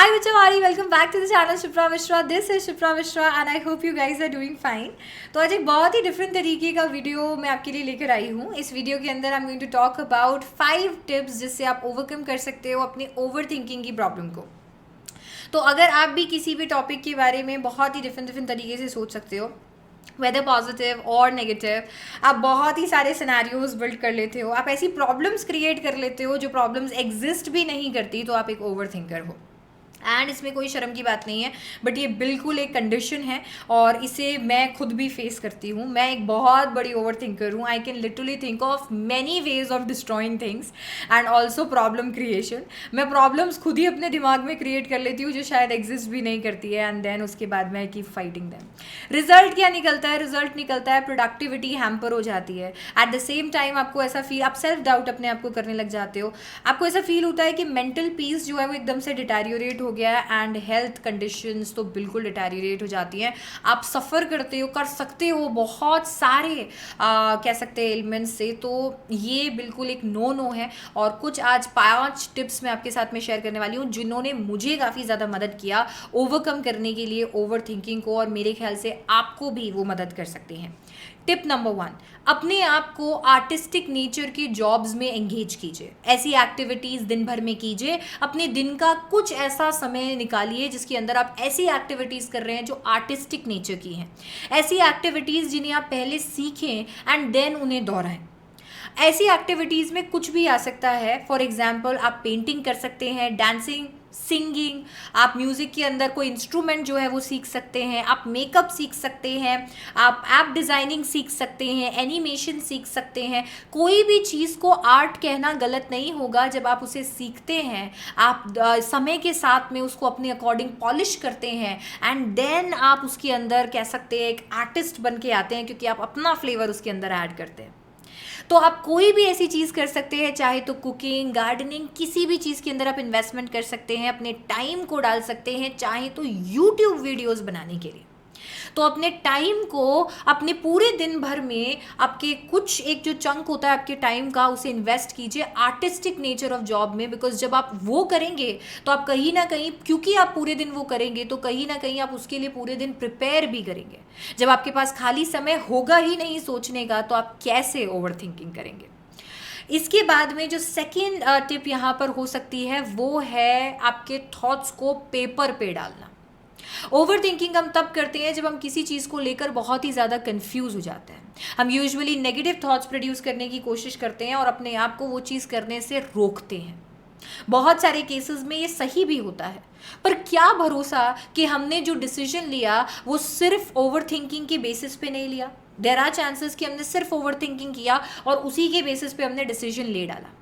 Hi Vichavali, welcome back to the channel Shipra Mishra. This is Shipra Mishra and I hope you guys are doing fine. तो आज एक बहुत ही different तरीके का video मैं आपके लिए लेकर आई हूँ. इस वीडियो के अंदर I'm going to talk about 5 tips जिससे आप ओवरकम कर सकते हो अपनी ओवर थिंकिंग की प्रॉब्लम को. तो अगर आप भी किसी भी टॉपिक के बारे में बहुत ही डिफरेंट तरीके से सोच सकते हो, वेदर पॉजिटिव और नेगेटिव, आप बहुत ही सारे सिनेरियोज बिल्ड कर लेते हो, आप ऐसी प्रॉब्लम्स क्रिएट कर लेते हो जो प्रॉब्लम्स एग्जिस्ट भी नहीं करती, तो आप एक ओवर थिंकर हो. एंड इसमें कोई शर्म की बात नहीं है, बट ये बिल्कुल एक कंडीशन है और इसे मैं खुद भी फेस करती हूँ. मैं एक बहुत बड़ी ओवर थिंकर हूँ. I can literally think of many ways of destroying things and also problem creation. मैं प्रॉब्लम्स खुद ही अपने दिमाग में क्रिएट कर लेती हूँ जो शायद एग्जिस्ट भी नहीं करती है, एंड देन उसके बाद मैं कीप फाइटिंग दैम. रिजल्ट क्या निकलता है? रिजल्ट निकलता है प्रोडक्टिविटी हैम्पर हो जाती है. एट द सेम टाइम आपको ऐसा फील, आप सेल्फ डाउट अपने आप को करने लग जाते हो. आपको ऐसा फील होता है कि मेंटल पीस जो है वो एकदम से डिटेरियोरेट हो गया है एंड हेल्थ कंडीशंस तो बिल्कुल डिटेरियोरेट हो जाती हैं. आप सफ़र करते हो, कर सकते हो बहुत सारे कह सकते हैं एलिमेंट्स से. तो ये बिल्कुल एक नो है. और कुछ आज 5 टिप्स मैं आपके साथ में शेयर करने वाली हूँ जिन्होंने मुझे काफ़ी ज़्यादा मदद किया ओवरकम करने के लिए ओवर थिंकिंग को, और मेरे ख्याल से आपको भी वो मदद कर सकते हैं. टिप नंबर 1, अपने आप को आर्टिस्टिक नेचर की जॉब्स में एंगेज कीजिए. ऐसी एक्टिविटीज़ दिन भर में कीजिए. अपने दिन का कुछ ऐसा समय निकालिए जिसके अंदर आप ऐसी एक्टिविटीज़ कर रहे हैं जो आर्टिस्टिक नेचर की हैं. ऐसी एक्टिविटीज़ जिन्हें आप पहले सीखें एंड देन उन्हें दोहराएं. ऐसी एक्टिविटीज़ में कुछ भी आ सकता है. फॉर एग्जाम्पल, आप पेंटिंग कर सकते हैं, डांसिंग, सिंगिंग, आप म्यूज़िक के अंदर कोई इंस्ट्रूमेंट जो है वो सीख सकते हैं, आप मेकअप सीख सकते हैं, आप ऐप डिज़ाइनिंग सीख सकते हैं, एनिमेशन सीख सकते हैं. कोई भी चीज़ को आर्ट कहना गलत नहीं होगा जब आप उसे सीखते हैं. आप समय के साथ में उसको अपने अकॉर्डिंग पॉलिश करते हैं एंड देन आप उसके अंदर कह सकते हैं एक आर्टिस्ट बन के आते हैं, क्योंकि आप अपना फ्लेवर उसके अंदर ऐड करते हैं. तो आप कोई भी ऐसी चीज़ कर सकते हैं, चाहे तो कुकिंग, गार्डनिंग, किसी भी चीज़ के अंदर आप इन्वेस्टमेंट कर सकते हैं, अपने टाइम को डाल सकते हैं, चाहे तो यूट्यूब वीडियोस बनाने के लिए. तो अपने टाइम को, अपने पूरे दिन भर में आपके कुछ एक जो चंक होता है आपके टाइम का, उसे इन्वेस्ट कीजिए आर्टिस्टिक नेचर ऑफ जॉब में. बिकॉज जब आप वो करेंगे तो आप कहीं ना कहीं, क्योंकि आप पूरे दिन वो करेंगे तो कहीं ना कहीं आप उसके लिए पूरे दिन प्रिपेयर भी करेंगे. जब आपके पास खाली समय होगा ही नहीं सोचने का, तो आप कैसे ओवर थिंकिंग करेंगे? इसके बाद में जो सेकेंड टिप यहाँ पर हो सकती है वो है आपके थॉट्स को पेपर पे डालना. ओवर थिंकिंग हम तब करते हैं जब हम किसी चीज़ को लेकर बहुत ही ज़्यादा कंफ्यूज हो जाते हैं. हम यूजुअली नेगेटिव थॉट्स प्रोड्यूस करने की कोशिश करते हैं और अपने आप को वो चीज़ करने से रोकते हैं. बहुत सारे केसेस में ये सही भी होता है, पर क्या भरोसा कि हमने जो डिसीजन लिया वो सिर्फ ओवर थिंकिंग के बेसिस पे नहीं लिया. देयर आर चांसेस कि हमने सिर्फ ओवर थिंकिंग किया और उसी के बेसिस पे हमने डिसीजन ले डाला.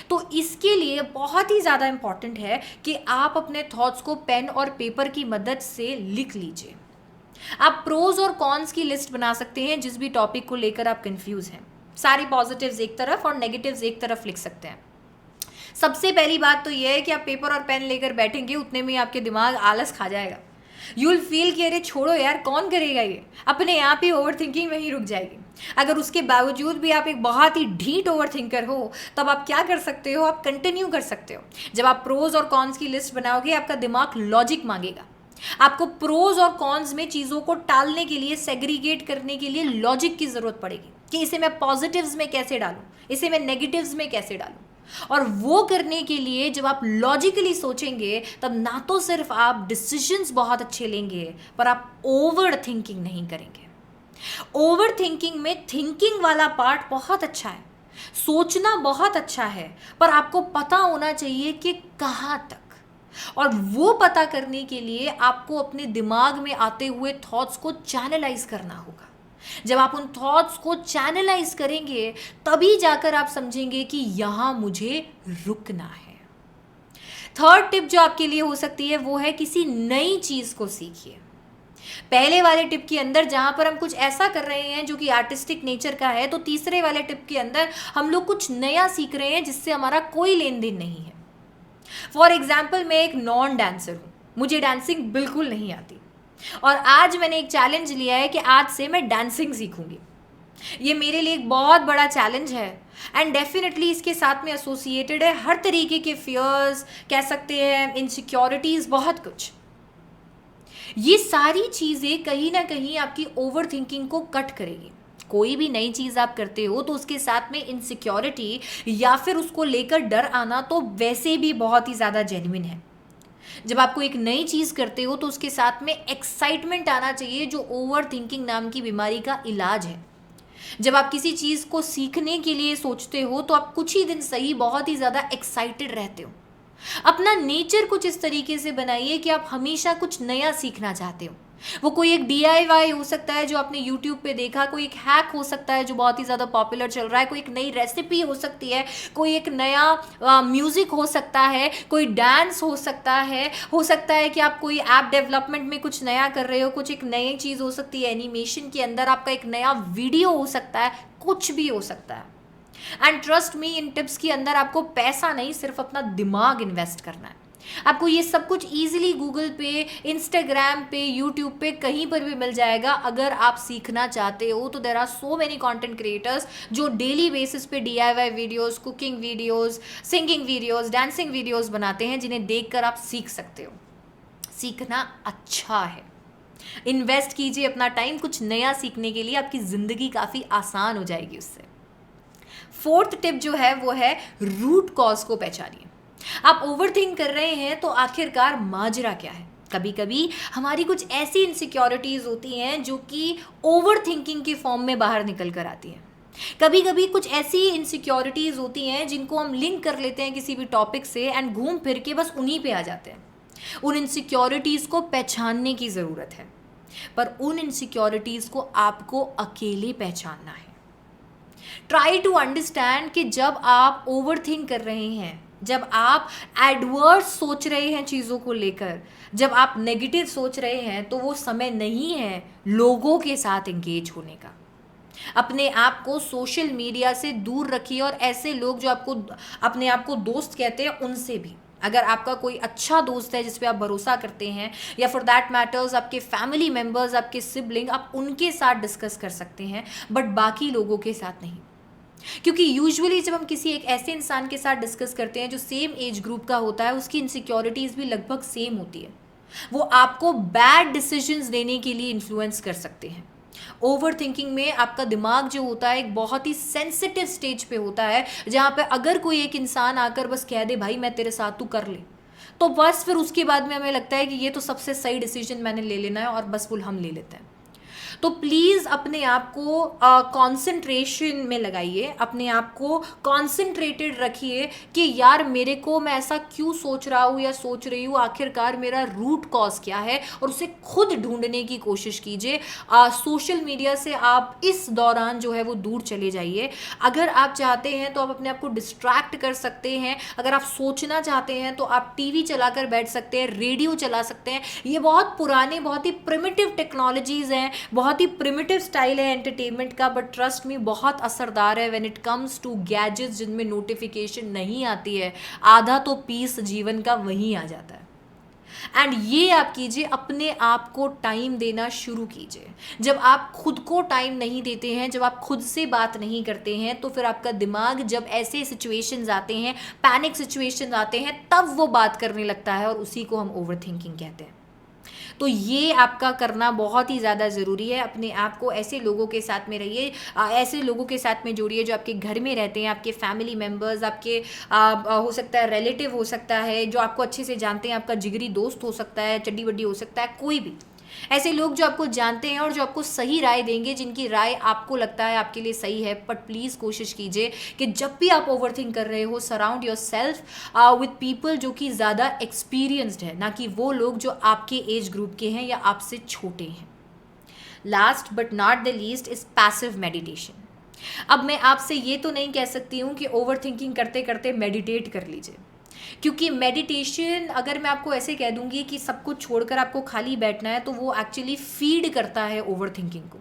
तो इसके लिए बहुत ही ज़्यादा इम्पॉर्टेंट है कि आप अपने थॉट्स को पेन और पेपर की मदद से लिख लीजिए. आप प्रोज और कॉन्स की लिस्ट बना सकते हैं जिस भी टॉपिक को लेकर आप कंफ्यूज हैं. सारी पॉजिटिव्स एक तरफ और नेगेटिव्स एक तरफ लिख सकते हैं. सबसे पहली बात तो यह है कि आप पेपर और पेन लेकर बैठेंगे, उतने में आपके दिमाग आलस खा जाएगा. यू विल फील कि अरे छोड़ो यार, कौन करेगा ये, अपने आप ही ओवर थिंकिंग में ही रुक जाएगी. अगर उसके बावजूद भी आप एक बहुत ही ढीठ ओवर थिंकर हो, तब आप क्या कर सकते हो? आप कंटिन्यू कर सकते हो. जब आप प्रोज और कॉन्स की लिस्ट बनाओगे, आपका दिमाग लॉजिक मांगेगा. आपको प्रोज और कॉन्स में चीज़ों को टालने के लिए, सेग्रीगेट करने के लिए लॉजिक की ज़रूरत पड़ेगी कि इसे मैं पॉजिटिव्स में कैसे डालूँ, इसे मैं नेगेटिव्स में कैसे डालूँ. और वो करने के लिए जब आप लॉजिकली सोचेंगे, तब ना तो सिर्फ आप डिसीजंस बहुत अच्छे लेंगे, पर आप ओवर थिंकिंग नहीं करेंगे. ओवर थिंकिंग में थिंकिंग वाला पार्ट बहुत अच्छा है, सोचना बहुत अच्छा है, पर आपको पता होना चाहिए कि कहाँ तक. और वो पता करने के लिए आपको अपने दिमाग में आते हुए थॉट्स को चैनलाइज करना होगा. जब आप उन थॉट्स को चैनलाइज करेंगे, तभी जाकर आप समझेंगे कि यहाँ मुझे रुकना है. थर्ड टिप जो आपके लिए हो सकती है वो है किसी नई चीज़ को सीखिए. पहले वाले टिप के अंदर जहाँ पर हम कुछ ऐसा कर रहे हैं जो कि आर्टिस्टिक नेचर का है, तो तीसरे वाले टिप के अंदर हम लोग कुछ नया सीख रहे हैं जिससे हमारा कोई लेन देन नहीं है. फॉर एग्जाम्पल, मैं एक नॉन डांसर हूँ, मुझे डांसिंग बिल्कुल नहीं आती, और आज मैंने एक चैलेंज लिया है कि आज से मैं डांसिंग सीखूंगी. ये मेरे लिए एक बहुत बड़ा चैलेंज है एंड डेफिनेटली इसके साथ में एसोसिएटेड है हर तरीके के फियर्स, कह सकते हैं इनसिक्योरिटीज, बहुत कुछ। ये सारी चीज़ें कहीं ना कहीं आपकी ओवर थिंकिंग को कट करेगी। कोई भी नई चीज़ आप करते हो तो उसके साथ में इनसिक्योरिटी या फिर उसको लेकर डर आना तो वैसे भी बहुत ही ज़्यादा जेन्युइन है। जब आपको एक नई चीज़ करते हो तो उसके साथ में एक्साइटमेंट आना चाहिए, जो ओवर थिंकिंग नाम की बीमारी का इलाज है। जब आप किसी चीज़ को सीखने के लिए सोचते हो तो आप कुछ ही दिन सही बहुत ही ज़्यादा एक्साइटेड रहते हो। अपना नेचर कुछ इस तरीके से बनाइए कि आप हमेशा कुछ नया सीखना चाहते हो। वो कोई एक DIY हो सकता है जो आपने YouTube पे देखा, कोई एक हैक हो सकता है जो बहुत ही ज़्यादा पॉपुलर चल रहा है, कोई एक नई रेसिपी हो सकती है, कोई एक नया म्यूज़िक हो सकता है, कोई डांस हो सकता है कि आप कोई ऐप डेवलपमेंट में कुछ नया कर रहे हो, कुछ एक नई चीज़ हो सकती है, एनिमेशन के अंदर आपका एक नया वीडियो हो सकता है, कुछ भी हो सकता है। And trust me, in tips के अंदर आपको पैसा नहीं, सिर्फ अपना दिमाग इन्वेस्ट करना है। आपको ये सब कुछ इजीली गूगल पे, इंस्टाग्राम पे, यूट्यूब पे कहीं पर भी मिल जाएगा। अगर आप सीखना चाहते हो तो there are so many content creators जो डेली बेसिस पे DIY videos, cooking videos, singing videos, dancing videos बनाते हैं, जिन्हें देखकर आप सीख सकते हो। सीखना अच्छा है, इन्वेस्ट कीजिए अपना टाइम कुछ नया सीखने के लिए, आपकी ज़िंदगी काफ़ी आसान हो जाएगी उससे। फोर्थ टिप जो है वो है रूट कॉज को पहचानिए। आप ओवरथिंक कर रहे हैं तो आखिरकार माजरा क्या है। कभी कभी हमारी कुछ ऐसी इनसिक्योरिटीज होती हैं जो कि ओवर थिंकिंग के फॉर्म में बाहर निकल कर आती हैं। कभी कभी कुछ ऐसी इनसिक्योरिटीज होती हैं जिनको हम लिंक कर लेते हैं किसी भी टॉपिक से एंड घूम फिर के बस उन्हीं पे आ जाते हैं। उन इनसिक्योरिटीज को पहचानने की ज़रूरत है, पर उन इनसिक्योरिटीज को आपको अकेले पहचानना है। ट्राई टू अंडरस्टैंड कि जब आप ओवर थिंक कर रहे हैं, जब आप एडवर्स सोच रहे हैं चीज़ों को लेकर, जब आप नेगेटिव सोच रहे हैं, तो वो समय नहीं है लोगों के साथ एंगेज होने का। अपने आप को सोशल मीडिया से दूर रखिए और ऐसे लोग जो आपको अपने आप को दोस्त कहते हैं उनसे भी। अगर आपका कोई अच्छा दोस्त है जिस पे आप भरोसा करते हैं, या फॉर दैट मैटर्स आपके फैमिली मेम्बर्स, आपके सिबलिंग, आप उनके साथ डिस्कस कर सकते हैं, बट बाकी लोगों के साथ नहीं। क्योंकि यूजुअली जब हम किसी एक ऐसे इंसान के साथ डिस्कस करते हैं जो सेम एज ग्रुप का होता है, उसकी इनसिक्योरिटीज़ भी लगभग सेम होती है। वो आपको बैड डिसीजंस लेने के लिए इन्फ्लुएंस कर सकते हैं। ओवर थिंकिंग में आपका दिमाग जो होता है एक बहुत ही सेंसिटिव स्टेज पे होता है, जहाँ पे अगर कोई एक इंसान आकर बस कह दे भाई मैं तेरे साथ, तू कर ले, तो बस फिर उसके बाद में हमें लगता है कि ये तो सबसे सही डिसीजन मैंने ले लेना है और बस फुल हम ले लेते हैं। तो प्लीज़ अपने आप को कंसंट्रेशन में लगाइए, अपने आप को कंसंट्रेटेड रखिए कि यार मेरे को, मैं ऐसा क्यों सोच रहा हूँ या सोच रही हूँ, आखिरकार मेरा रूट कॉज क्या है, और उसे खुद ढूंढने की कोशिश कीजिए। सोशल मीडिया से आप इस दौरान जो है वो दूर चले जाइए। अगर आप चाहते हैं तो आप अपने आप को डिस्ट्रैक्ट कर सकते हैं। अगर आप सोचना चाहते हैं तो आप टीवी चलाकर बैठ सकते हैं, रेडियो चला सकते हैं। ये बहुत पुराने, बहुत ही प्रिमिटिव टेक्नोलॉजीज़ हैं, बहुत ही प्रिमिटिव स्टाइल है एंटरटेनमेंट का, बट ट्रस्ट मी बहुत असरदार है when it comes to gadgets जिनमें नोटिफिकेशन नहीं आती है। आधा तो पीस जीवन का वहीं आ जाता है। एंड ये आप कीजिए, अपने आप को टाइम देना शुरू कीजिए। जब आप खुद को टाइम नहीं देते हैं, जब आप खुद से बात नहीं करते हैं, तो फिर आपका दिमाग जब ऐसे सिचुएशंस आते हैं, पैनिक सिचुएशंस आते हैं, तब वो बात करने लगता है और उसी को हम ओवर थिंकिंग कहते हैं। तो ये आपका करना बहुत ही ज़्यादा ज़रूरी है। अपने आप को ऐसे लोगों के साथ में रहिए, ऐसे लोगों के साथ में जोड़िए जो आपके घर में रहते हैं, आपके फैमिली मेम्बर्स, आपके हो सकता है रिलेटिव हो सकता है, जो आपको अच्छे से जानते हैं, आपका जिगरी दोस्त हो सकता है, चड्डी बड्डी हो सकता है, कोई भी ऐसे लोग जो आपको जानते हैं और जो आपको सही राय देंगे, जिनकी राय आपको लगता है आपके लिए सही है। बट प्लीज़ कोशिश कीजिए कि जब भी आप ओवरथिंक कर रहे हो, surround your self with people जो कि ज़्यादा एक्सपीरियंस्ड है, ना कि वो लोग जो आपके एज ग्रुप के हैं या आपसे छोटे हैं। Last but not the least is passive meditation. अब मैं आपसे ये तो नहीं कह सकती हूँ कि ओवरथिंकिंग करते करते मेडिटेट कर लीजिए, क्योंकि मेडिटेशन अगर मैं आपको ऐसे कह दूंगी कि सब कुछ छोड़कर आपको खाली बैठना है, तो वो एक्चुअली फीड करता है ओवर थिंकिंग को।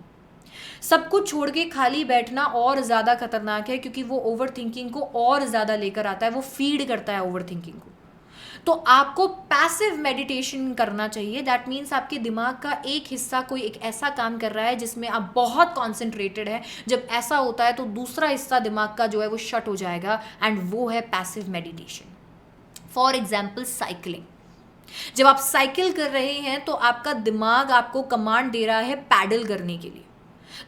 सब कुछ छोड़ के खाली बैठना और ज़्यादा खतरनाक है, क्योंकि वो ओवर थिंकिंग को और ज़्यादा लेकर आता है, वो फीड करता है ओवर थिंकिंग को। तो आपको पैसिव मेडिटेशन करना चाहिए। दैट मीन्स आपके दिमाग का एक हिस्सा कोई एक ऐसा काम कर रहा है जिसमें आप बहुत कॉन्सेंट्रेटेड है। जब ऐसा होता है तो दूसरा हिस्सा दिमाग का जो है वो शट हो जाएगा, एंड वो है passive meditation. For example cycling. जब आप साइकिल कर रहे हैं तो आपका दिमाग आपको कमांड दे रहा है पैडल करने के लिए,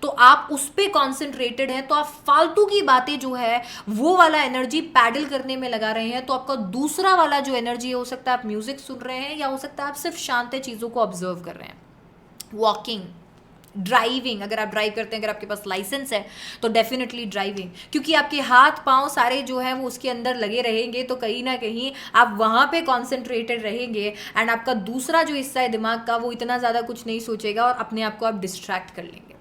तो आप उस पर कॉन्सेंट्रेटेड हैं, तो आप फालतू की बातें जो है वो वाला एनर्जी पैडल करने में लगा रहे हैं। तो आपका दूसरा वाला जो एनर्जी है, हो सकता है आप म्यूजिक सुन रहे हैं, या हो सकता है आप सिर्फ शांत चीज़ों को ऑब्जर्व कर रहे हैं। वॉकिंग, ड्राइविंग, अगर आप ड्राइव करते हैं, अगर आपके पास लाइसेंस है तो डेफिनेटली ड्राइविंग, क्योंकि आपके हाथ पांव सारे जो है वो उसके अंदर लगे रहेंगे, तो कहीं ना कहीं आप वहाँ पे कॉन्सेंट्रेटेड रहेंगे, एंड आपका दूसरा जो हिस्सा है दिमाग का वो इतना ज़्यादा कुछ नहीं सोचेगा और अपने आप को आप डिस्ट्रैक्ट कर लेंगे।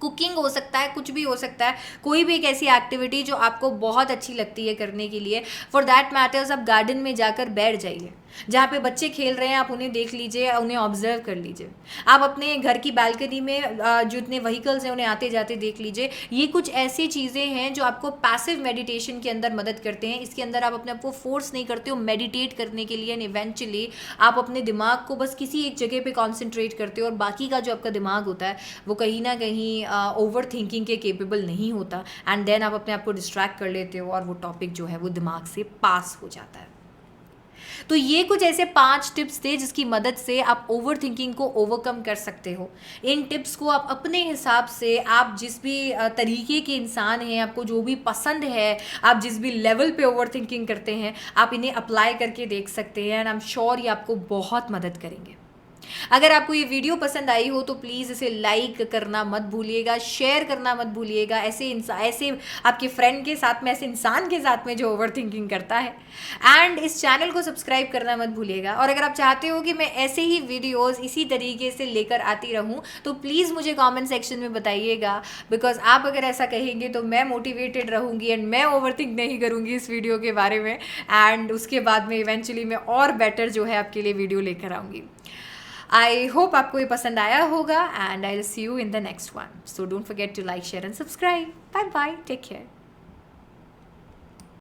कुकिंग हो सकता है, कुछ भी हो सकता है, कोई भी एक ऐसी एक्टिविटी जो आपको बहुत अच्छी लगती है करने के लिए। फॉर दैट मैटर्स आप गार्डन में जाकर बैठ जाइए, जहाँ पे बच्चे खेल रहे हैं आप उन्हें देख लीजिए, उन्हें ऑब्जर्व कर लीजिए। आप अपने घर की बालकनी में जो इतने व्हीकल्स हैं उन्हें आते जाते देख लीजिए। ये कुछ ऐसी चीज़ें हैं जो आपको पैसिव मेडिटेशन के अंदर मदद करते हैं। इसके अंदर आप अपने आप को फोर्स नहीं करते हो मेडिटेट करने के लिए, एंड इवेंचुअली आप अपने दिमाग को बस किसी एक जगह पे कॉन्सेंट्रेट करते हो, और बाकी का जो आपका दिमाग होता है वो कहीं ना कहीं ओवर थिंकिंग के केपेबल नहीं होता, एंड देन आप अपने आप को डिस्ट्रैक्ट कर लेते हो और वो टॉपिक जो है वो दिमाग से पास हो जाता है। तो ये कुछ ऐसे 5 टिप्स थे जिसकी मदद से आप ओवर थिंकिंग को ओवरकम कर सकते हो। इन टिप्स को आप अपने हिसाब से, आप जिस भी तरीके के इंसान हैं, आपको जो भी पसंद है, आप जिस भी लेवल पे ओवर थिंकिंग करते हैं, आप इन्हें अप्लाई करके देख सकते हैं, एंड आई एम श्योर ये आपको बहुत मदद करेंगे। अगर आपको ये वीडियो पसंद आई हो तो प्लीज़ इसे लाइक करना मत भूलिएगा, शेयर करना मत भूलिएगा ऐसे आपके फ्रेंड के साथ में, ऐसे इंसान के साथ में जो ओवर थिंकिंग करता है। एंड इस चैनल को सब्सक्राइब करना मत भूलिएगा। और अगर आप चाहते हो कि मैं ऐसे ही वीडियोस इसी तरीके से लेकर आती रहूं तो प्लीज़ मुझे कमेंट सेक्शन में बताइएगा, बिकॉज आप अगर ऐसा कहेंगे तो मैं मोटिवेटेड रहूँगी, एंड मैं ओवर थिंक नहीं करूँगी इस वीडियो के बारे में, एंड उसके बाद में इवेंचुअली मैं और बेटर जो है आपके लिए वीडियो लेकर आऊँगी। आई होप आपको ये पसंद आया होगा, and I will see you in the next one. So don't forget to like, share and subscribe. Bye bye, take care.